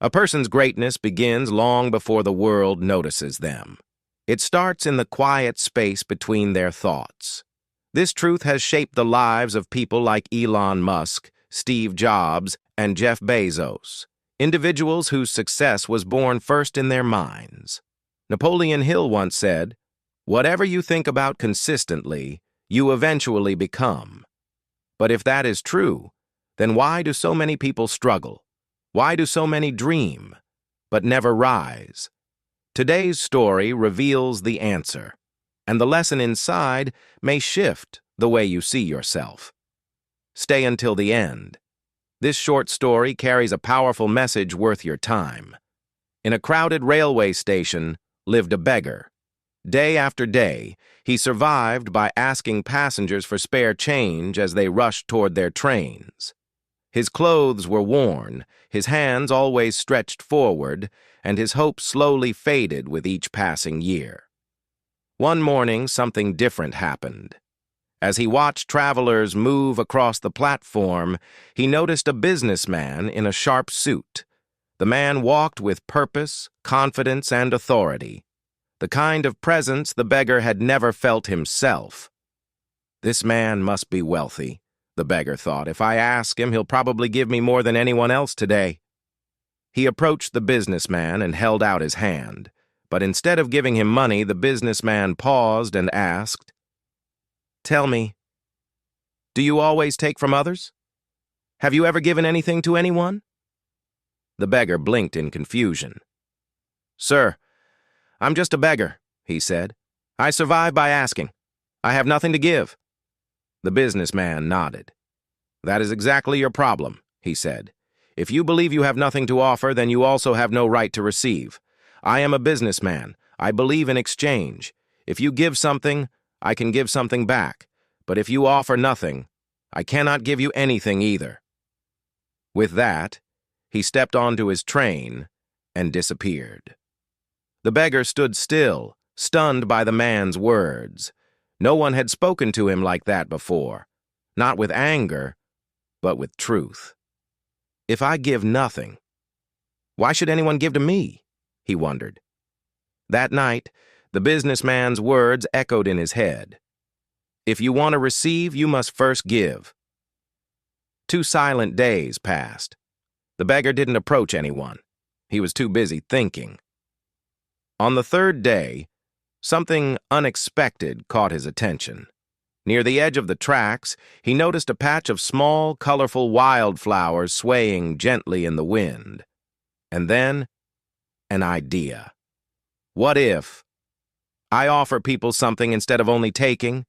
A person's greatness begins long before the world notices them. It starts in the quiet space between their thoughts. This truth has shaped the lives of people like Elon Musk, Steve Jobs, and Jeff Bezos, individuals whose success was born first in their minds. Napoleon Hill once said, "Whatever you think about consistently, you eventually become." But if that is true, then why do so many people struggle? Why do so many dream, but never rise? Today's story reveals the answer, and the lesson inside may shift the way you see yourself. Stay until the end. This short story carries a powerful message worth your time. In a crowded railway station lived a beggar. Day after day, he survived by asking passengers for spare change as they rushed toward their trains. His clothes were worn, his hands always stretched forward, and his hope slowly faded with each passing year. One morning, something different happened. As he watched travelers move across the platform, he noticed a businessman in a sharp suit. The man walked with purpose, confidence, and authority, the kind of presence the beggar had never felt himself. This man must be wealthy, the beggar thought. If I ask him, he'll probably give me more than anyone else today. He approached the businessman and held out his hand, but instead of giving him money, the businessman paused and asked, "Tell me, do you always take from others? Have you ever given anything to anyone?" The beggar blinked in confusion. "Sir, I'm just a beggar," he said. "I survive by asking. I have nothing to give." The businessman nodded. "That is exactly your problem," he said. "If you believe you have nothing to offer, then you also have no right to receive. I am a businessman. I believe in exchange. If you give something, I can give something back. But if you offer nothing, I cannot give you anything either." With that, he stepped onto his train and disappeared. The beggar stood still, stunned by the man's words. No one had spoken to him like that before, not with anger, but with truth. If I give nothing, why should anyone give to me? He wondered. That night, the businessman's words echoed in his head. If you want to receive, you must first give. 2 silent days passed. The beggar didn't approach anyone. He was too busy thinking. On the 3rd day, something unexpected caught his attention. Near the edge of the tracks, he noticed a patch of small, colorful wildflowers swaying gently in the wind. And then, an idea. What if I offer people something instead of only taking?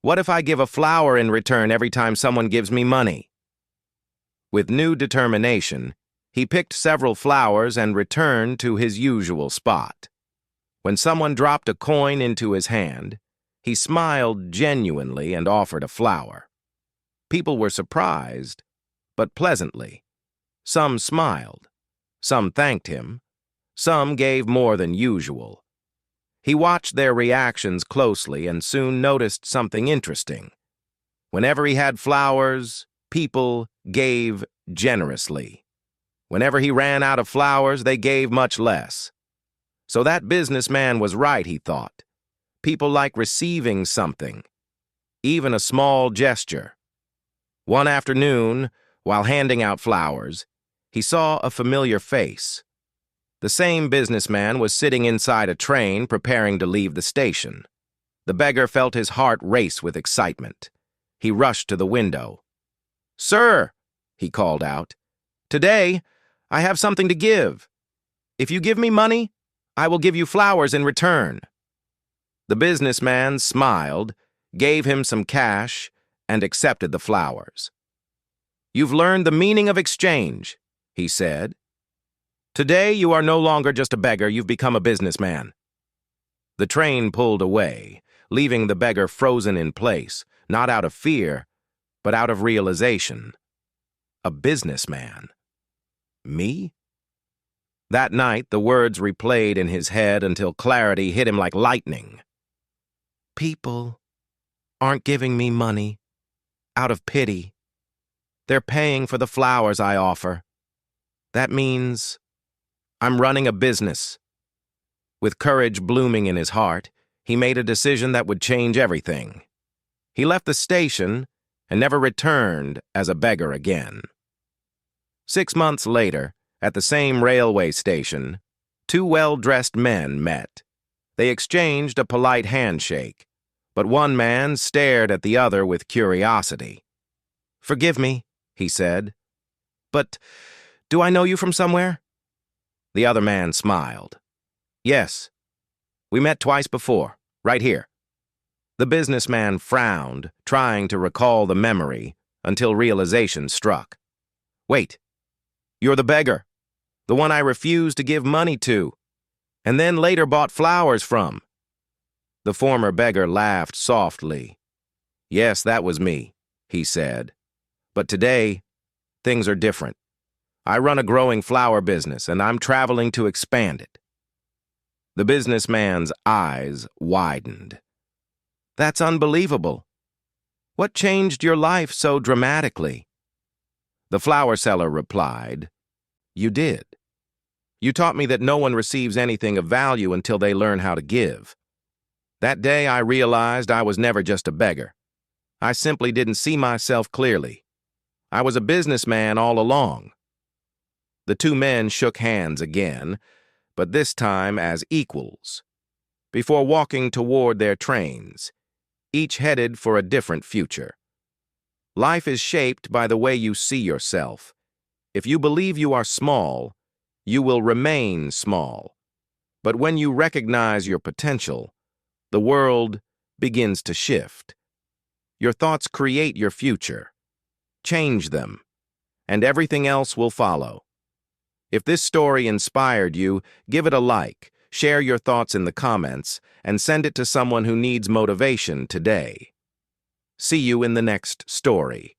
What if I give a flower in return every time someone gives me money? With new determination, he picked several flowers and returned to his usual spot. When someone dropped a coin into his hand, he smiled genuinely and offered a flower. People were surprised, but pleasantly. Some smiled, some thanked him, some gave more than usual. He watched their reactions closely and soon noticed something interesting. Whenever he had flowers, people gave generously. Whenever he ran out of flowers, they gave much less. So that businessman was right, he thought. People like receiving something, even a small gesture. One afternoon, while handing out flowers, he saw a familiar face. The same businessman was sitting inside a train preparing to leave the station. The beggar felt his heart race with excitement. He rushed to the window. "Sir," he called out, "today I have something to give. If you give me money, I will give you flowers in return." The businessman smiled, gave him some cash, and accepted the flowers. "You've learned the meaning of exchange," he said. "Today you are no longer just a beggar, you've become a businessman." The train pulled away, leaving the beggar frozen in place, not out of fear, but out of realization. A businessman. Me? That night, the words replayed in his head until clarity hit him like lightning. People aren't giving me money out of pity. They're paying for the flowers I offer. That means I'm running a business. With courage blooming in his heart, he made a decision that would change everything. He left the station and never returned as a beggar again. 6 months later, at the same railway station, two well-dressed men met. They exchanged a polite handshake, but one man stared at the other with curiosity. "Forgive me," he said, "but do I know you from somewhere?" The other man smiled. "Yes, we met twice before, right here." The businessman frowned, trying to recall the memory, until realization struck. "Wait, you're the beggar, the one I refused to give money to, and then later bought flowers from." The former beggar laughed softly. "Yes, that was me," he said. "But today, things are different. I run a growing flower business, and I'm traveling to expand it." The businessman's eyes widened. "That's unbelievable. What changed your life so dramatically?" The flower seller replied, "You did. You taught me that no one receives anything of value until they learn how to give. That day I realized I was never just a beggar. I simply didn't see myself clearly. I was a businessman all along." The two men shook hands again, but this time as equals, before walking toward their trains, each headed for a different future. Life is shaped by the way you see yourself. If you believe you are small, you will remain small. But when you recognize your potential, the world begins to shift. Your thoughts create your future. Change them, and everything else will follow. If this story inspired you, give it a like, share your thoughts in the comments, and send it to someone who needs motivation today. See you in the next story.